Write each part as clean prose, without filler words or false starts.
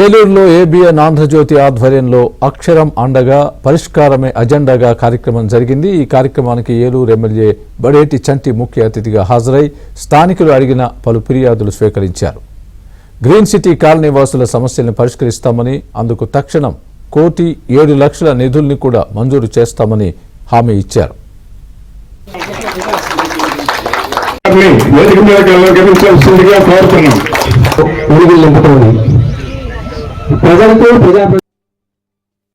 ఏలూరులో ఏబిఎన్ ఆంధ్రజ్యోతి ఆధ్వర్యంలో అక్షరం అండగా పరిష్కారమే అజెండాగా కార్యక్రమం జరిగింది. ఈ కార్యక్రమానికి ఏలూరు ఎమ్మెల్యే బడేటి చంటి ముఖ్య అతిథిగా హాజరై స్థానికులు అడిగిన పలు ఫిర్యాదులు స్వీకరించారు. గ్రీన్ సిటీ కాలనీ వాసుల సమస్యలను పరిష్కరిస్తామని, అందుకు తక్షణం 1,07,00,000 నిధుల్ని కూడా మంజూరు చేస్తామని హామీ ఇచ్చారు.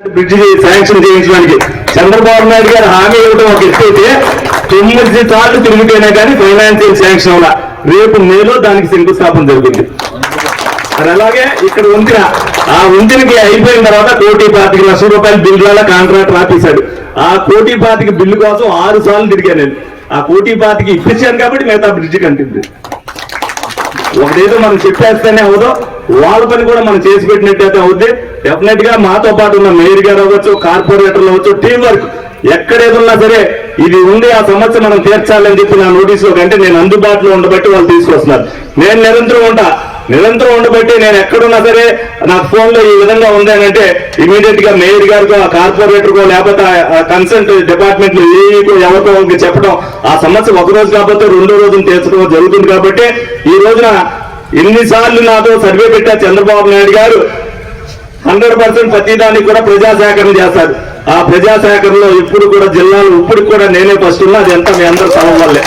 బ్రిడ్జి శాంక్షన్ చేయించడానికి చంద్రబాబు నాయుడు గారు హామీ ఇవ్వడం ఒక ఎత్తైతే 9 సార్లు తిరిగిపోయినా కానీ ఫైనాన్షియల్ శాంక్షన్ వల్ల రేపు మేలో దానికి శంకుస్థాపన జరుగుతుంది. అది అలాగే ఇక్కడ వంతెన, ఆ వంతెనకి అయిపోయిన తర్వాత 1,25,00,000 రూపాయల బిల్లుల కాంట్రాక్ట్ ఆపేశాడు. ఆ 1,25,00,000 బిల్లు కోసం 6 సార్లు తిరిగాను నేను. ఆ 1,25,00,000 ఇప్పించాను కాబట్టి మిగతా బ్రిడ్జి కంటింది. ఒకటేదో మనం చెప్పేస్తేనే అవదో, వాళ్ళ పని కూడా మనం చేసి పెట్టినట్టయితే అవుద్ది. డెఫినెట్ గా మాతో పాటు ఉన్న మేయర్ గారు అవ్వచ్చు, కార్పొరేటర్లు అవ్వచ్చు, టీం వర్క్ ఎక్కడేదున్నా సరే ఇది ఉంది, ఆ సమస్య మనం తీర్చాలని చెప్పి నా నోటీసులో కంటే నేను అందుబాటులో ఉండబట్టి వాళ్ళు తీసుకొస్తున్నారు. నేను నిరంతరం ఉండబట్టి నేను ఎక్కడున్నా సరే నాకు ఫోన్ లో ఈ విధంగా ఉంది అని అంటే ఇమీడియట్ గా మేయర్ గారికో, ఆ కార్పొరేటర్కో, లేకపోతే కన్సల్ట్ డిపార్ట్మెంట్ లో ఏకో ఎవరికో చెప్పడం, ఆ సమస్య ఒక రోజు కాకపోతే 2వ రోజున తీర్చడం జరుగుతుంది. కాబట్టి ఈ రోజున ఎన్నిసార్లు నాతో సర్వే పెట్టా చంద్రబాబు నాయుడు గారు 100% ప్రతిదానికి కూడా ప్రజాసేకరణ చేస్తారు. ఆ ప్రజాసేకరణలో ఇప్పుడు కూడా జిల్లాలో ఇప్పుడు కూడా నేనే ఫస్ట్ ఉన్నా. అది ఎంత మీ అందరూ సభ వల్లే.